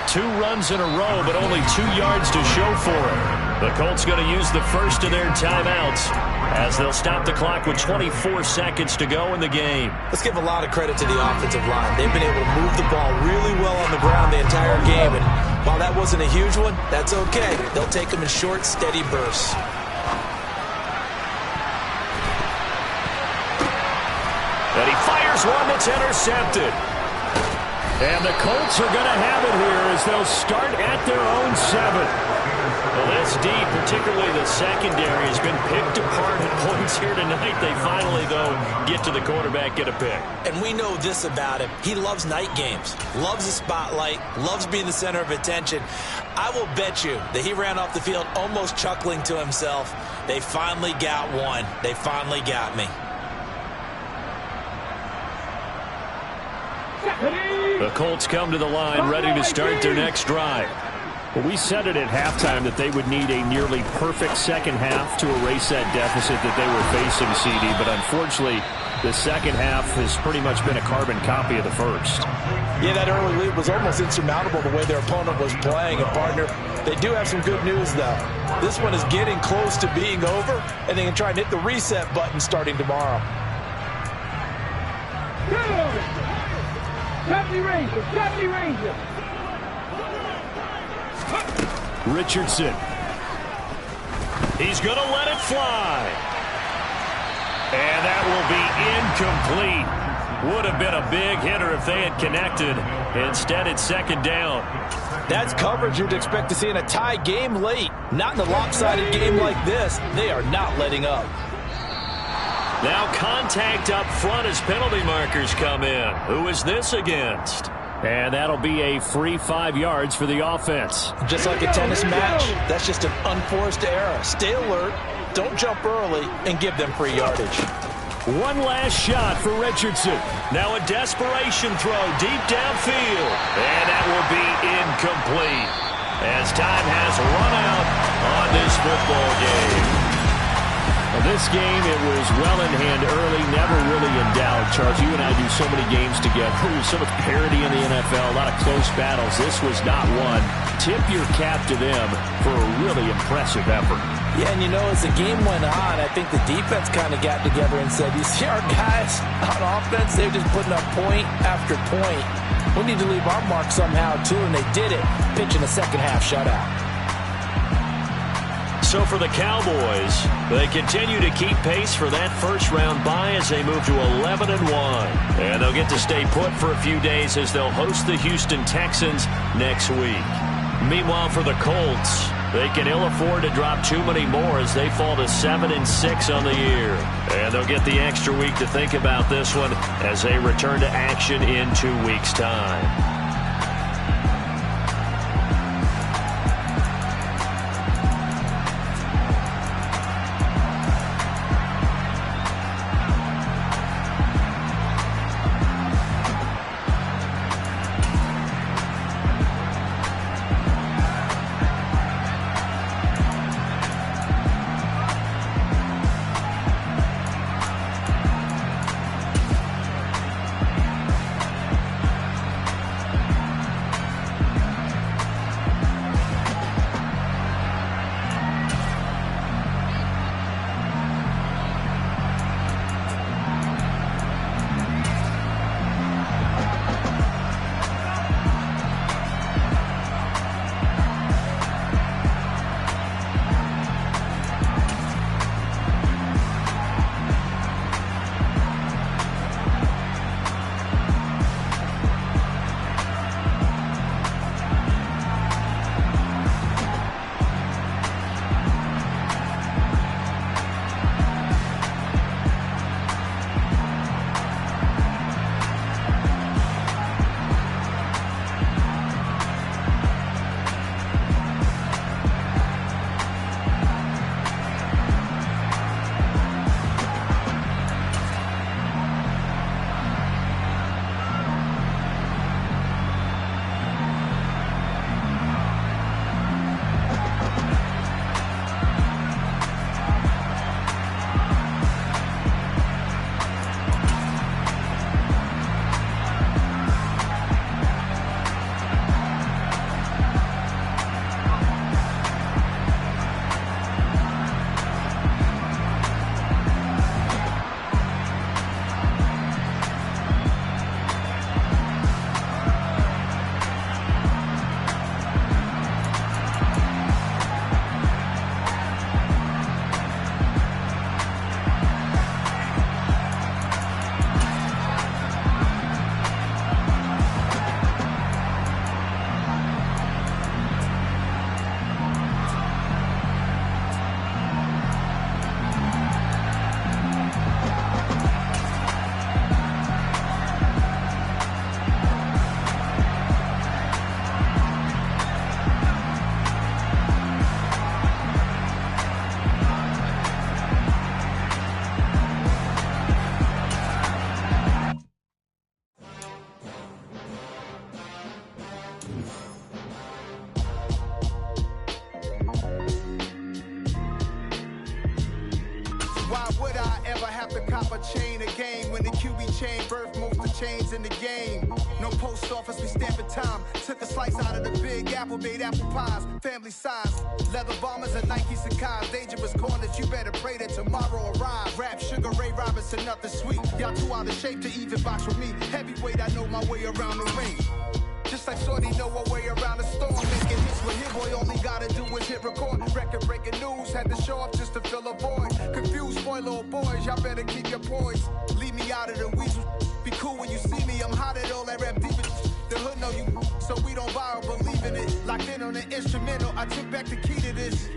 2 runs in a row, but only 2 yards to show for it. The Colts going to use the first of their timeouts as they'll stop the clock with 24 seconds to go in the game. Let's give a lot of credit to the offensive line. They've been able to move the ball really well on the ground the entire game. And while that wasn't a huge one, that's okay. They'll take them in short, steady bursts. And he fires one that's intercepted. And the Colts are going to have it here as they'll start at their own 7. Well, this deep, particularly the secondary, has been picked apart at points here tonight. They finally, though, get to the quarterback, get a pick. And we know this about him. He loves night games, loves the spotlight, loves being the center of attention. I will bet you that he ran off the field almost chuckling to himself. They finally got one. They finally got me. The Colts come to the line, ready to start their next drive. Well, we said it at halftime that they would need a nearly perfect second half to erase that deficit that they were facing, CD. But unfortunately, the second half has pretty much been a carbon copy of the first. Yeah, that early lead was almost insurmountable the way their opponent was playing. And, partner, they do have some good news, though. This one is getting close to being over, and they can try and hit the reset button starting tomorrow. Ranger. Richardson. He's going to let it fly. And that will be incomplete. Would have been a big hitter if they had connected. Instead, it's 2nd down. That's coverage you'd expect to see in a tie game late. Not in a lopsided game like this. They are not letting up. Now contact up front as penalty markers come in. Who is this against? And that'll be a free 5 yards for the offense. Just like a tennis match, that's just an unforced error. Stay alert, don't jump early, and give them free yardage. One last shot for Richardson. Now a desperation throw deep downfield. And that will be incomplete as time has run out on this football game. Well, this game, it was well in hand early, never really in doubt. Charles, you and I do so many games together. There's so much parity in the NFL, a lot of close battles. This was not one. Tip your cap to them for a really impressive effort. Yeah, and you know, as the game went on, I think the defense kind of got together and said, you see our guys on offense, they're just putting up point after point. We need to leave our mark somehow, too, and they did it, pitching a second-half shutout. So for the Cowboys, they continue to keep pace for that first-round bye as they move to 11-1. And they'll get to stay put for a few days as they'll host the Houston Texans next week. Meanwhile, for the Colts, they can ill afford to drop too many more as they fall to 7-6 on the year. And they'll get the extra week to think about this one as they return to action in 2 weeks' time. up a chain of game. When the QB chain birthed most of the chains in the game. No post office, we stamping time. Took a slice out of the big apple, made apple pies. Family size, leather bombers and Nike Sacai's. Dangerous corners, you better pray that tomorrow arrives. Rap, Sugar Ray Robinson, nothing sweet. Y'all too out of shape to even box with me. Heavyweight, I know my way around the ring. Just like Shorty know her way around the storm. Making hits with hit boy, all he gotta do is hit record. Record breaking news, had to show up just to fill a void. Confused boy, little boys, y'all better keep your poise. Leave me out of the weasel. Be cool when you see me, I'm hot at all that rap deep. The hood know you, so we don't borrow, believe in it. Locked in on the instrumental, I took back the key to this.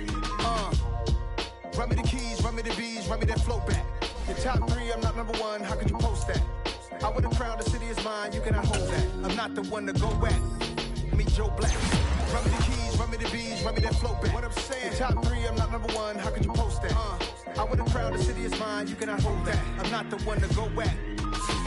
Run me the keys, run me the bees, run me that flow back. Your top 3, I'm not number 1, how could you post that? I would have crowned the city is mine, you cannot hold that. I'm not the one to go at. Meet Joe Black. Run me the keys, run me the bees, run me that flow back. What I'm saying, your top 3, I'm not number 1, how could you post that? I would have crowned the city is mine, you cannot hold that. I'm not the one to go at.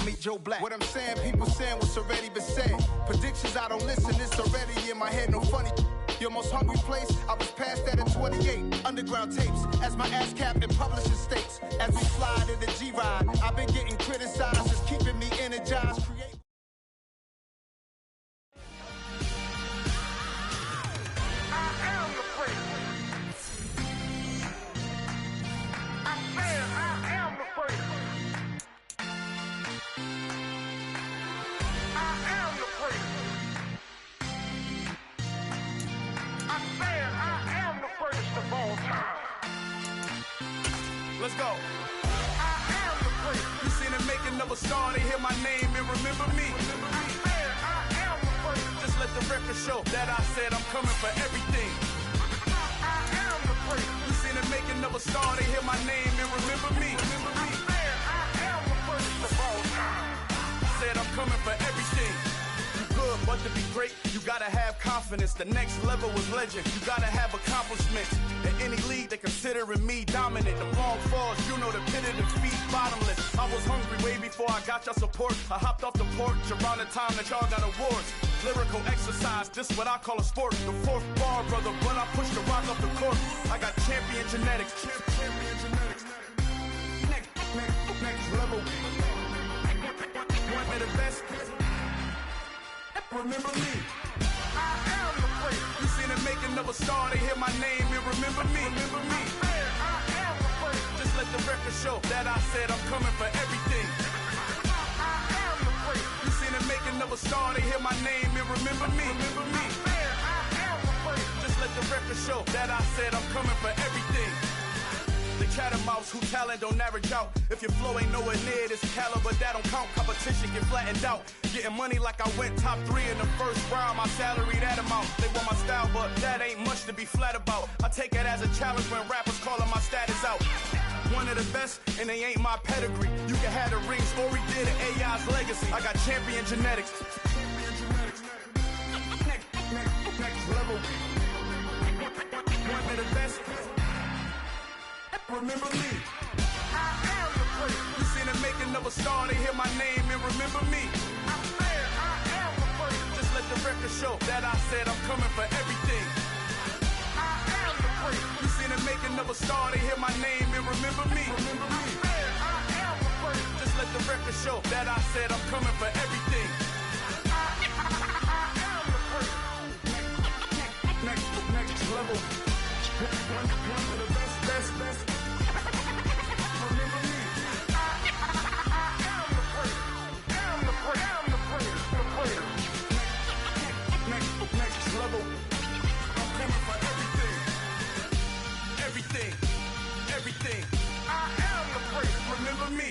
Meet Joe Black. What I'm saying, people saying what's already been said. Predictions, I don't listen, it's already in my head, no funny. Your most hungry place, I was past that at 28. Underground tapes, as my ass cap in publishing states. As we slide in the G-Ride, I've been getting criticized, it's keeping me energized. Let's go. I am the prince. You seen it making of a star, they hear my name and remember me. I am the prince. Just let the record show that I said I'm coming for everything. I am the prince. You seen it making of a star, they hear my name and remember me. I am the prince of all time. Said I'm coming for everything. Good, but to be great, you gotta have confidence. The next level was legend. You gotta have accomplishments. In any league, they considering me dominant. The long falls, you know the pit of defeat, bottomless. I was hungry way before I got your support. I hopped off the porch around the time that y'all got awards. Lyrical exercise, this what I call a sport. The fourth bar, brother, when I push the rock off the court. I got champion genetics. Champion genetics. Next level. One of the best. Remember me. I am the prince. You seen it making of a star, they hear my name and remember me. Remember me. I am the prince. Just let the record show that I said I'm coming for everything. I am the prince. You seen it making of a star, they hear my name and remember me. Remember me. I am the prince. Just let the record show that I said I'm coming for everything. The catamounts who talent don't average out. If your flow ain't nowhere near this caliber, that don't count. Competition get flattened out. Getting money like I went top 3 in the first round. My salary that amount. They want my style, but that ain't much to be flat about. I take it as a challenge when rappers calling my status out. One of the best, and they ain't my pedigree. You can have the rings, or we did it, AI's legacy. I got champion genetics. Next level. One of the best. Remember me. I am the prince. You seen it making of a star, they hear my name and remember me. I am the prince. Just let the record show that I said I'm coming for everything. I am the prince. You seen it making of a star, they hear my name and remember me. Remember me. I am the prince. Just let the record show that I said I'm coming for everything. I am the prince. Next level. One of the best. Remember me. I am the prince. I'm the prince. Next level. I'm coming for everything. I am the prince. Remember me.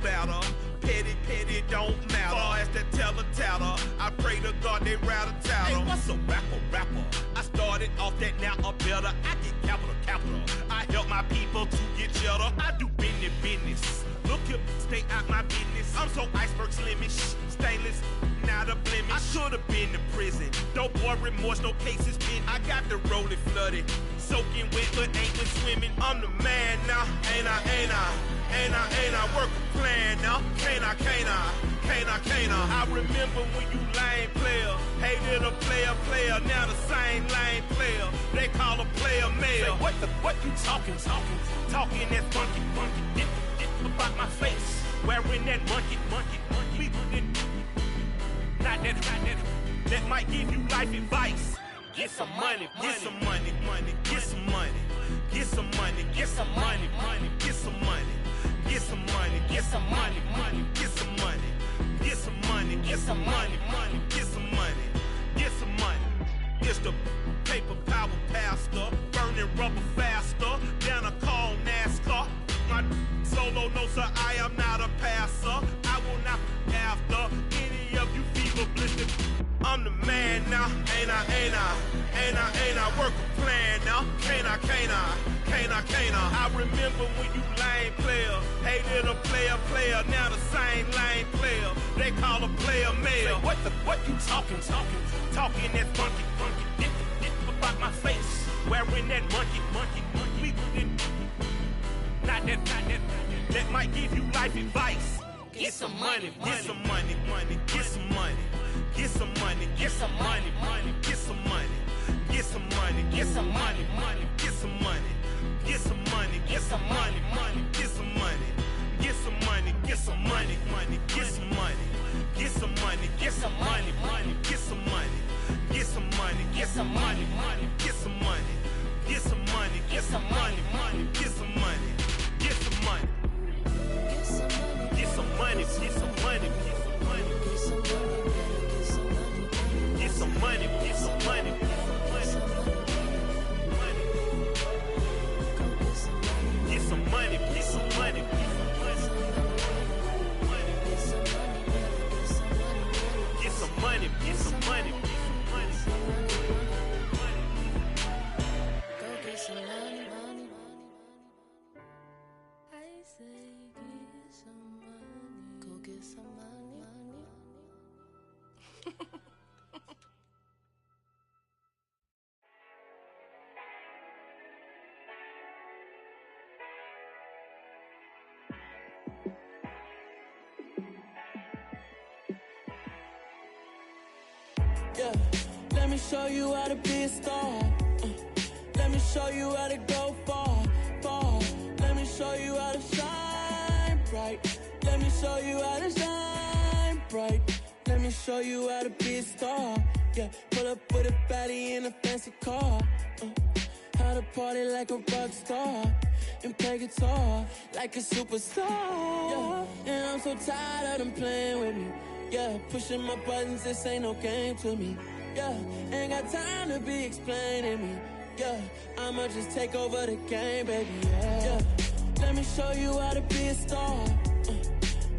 battle. Petty, don't matter. Far as that teller, I pray to God they rattle tattle. Hey, what's a rapper? I started off that, now I'm better. I get capital. I help my people to get cheddar. I do business. Look here, stay out my business. I'm so iceberg slimish, stainless, not a blemish. I should've been in prison. No boy remorse, no cases pinned. I got the rolling flooded, soaking wet, but ain't been swimming. I'm the man now, ain't I work a plan now. Can't I? I remember when you lame player, hated a player, now the same lame player. They call a player mayor. What you talking that funky. Get about my face, wearing that monkey. We not that might give you life advice. Get some money. It's the paper power pastor, burning rubber faster than a call NASCAR. My solo, no sir, I am not a passer. I will not after any of you fever blistered. I'm the man now, ain't I work a plan now. Can't I? I remember when you lame player, hated a player, now the same lame player. They call a player mayor. What you talking that funky. Get about my face, wearing that monkey. We not that might give you life advice. Get some money. Yeah, let me show you how to be a star. Let me show you how to go far. Let me show you how to shine bright. Let me show you how to shine bright. Let me show you how to be a star. Yeah, pull up with a baddie in a fancy car. How to party like a rock star and play guitar like a superstar. Yeah, and I'm so tired of them playing with me. Yeah, pushing my buttons, this ain't no game to me. Yeah, ain't got time to be explaining me. Yeah, I'ma just take over the game, baby. Yeah, let me show you how to be a star.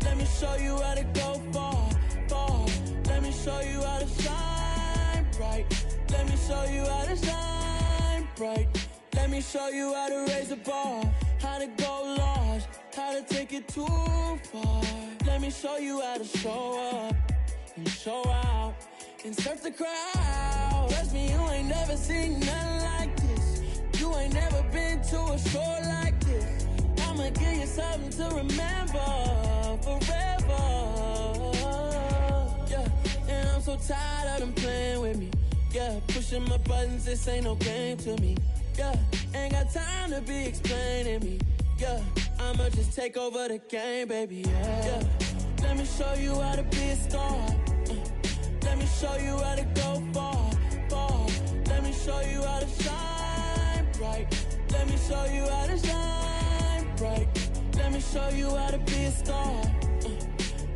Let me show you how to go far. Let me show you how to shine bright. Let me show you how to shine bright. Let me show you how to raise the bar, how to go large, how to take it too far. Let me show you how to show up and show out and surf the crowd. Trust me, you ain't never seen nothing like this. You ain't never been to a show like this. I'ma give you something to remember forever. Yeah, and I'm so tired of them playing with me. Yeah, pushing my buttons, this ain't no game to me. Yeah, ain't got time to be explaining me. Yeah, I'ma just take over the game, baby. Yeah, let me show you how to be a star. Let me show you how to go far. Let me show you how to shine bright. Let me show you how to shine bright. Let me show you how to be a star.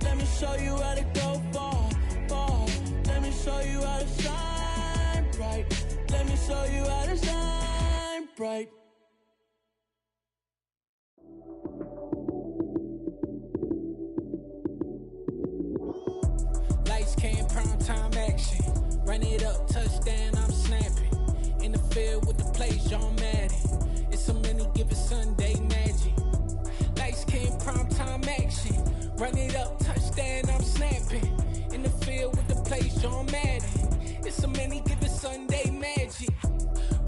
Let me show you how to go far. Let me show you how to shine bright. Let me show you how to shine bright. it up, touchdown, I'm snapping. In the field with the plays, John Madden. It's a many given Sunday magic. Lights came primetime action. Run it up, touchdown, I'm snapping. In the field with the plays, John Madden. It's a many given Sunday magic.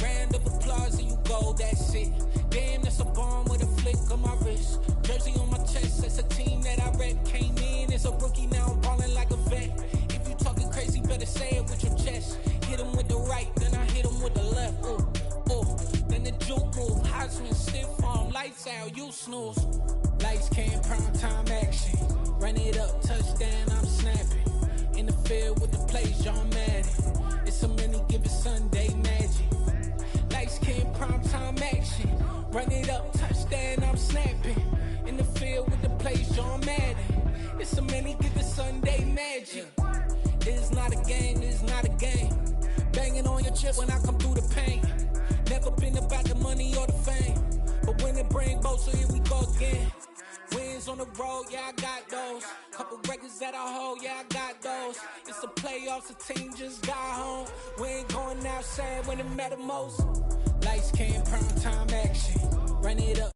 Round of applause and you go, that's it. Damn, that's a bomb with a flick on my wrist. Jersey on my chest, that's a team that I rep. Came in as a rookie, now I'm ballin' like a vet. If you talking crazy, better say it with your chest. Hit him with the right, then I hit him with the left. Ooh, ooh. Then the juke move, Heisman, stiff arm, lights out, you snooze. Lights came, prime time action. Run it up, touchdown, I'm snapping. In the field with the plays, John Madden. It's a many given Sunday magic. Lights came, prime time action. Run it up, touchdown, I'm snapping. In the field with the plays, John Madden. It's a many given Sunday magic. It's not a game, it's not a game. Banging on your chip when I come through the paint. Never been about the money or the fame. But when it bring both, so here we go again. Wins on the road, yeah, I got those. Couple records that I hold, yeah, I got those. It's the playoffs, the team just got home. We ain't going outside when it matter most. Lights came, prime time action. Run it up,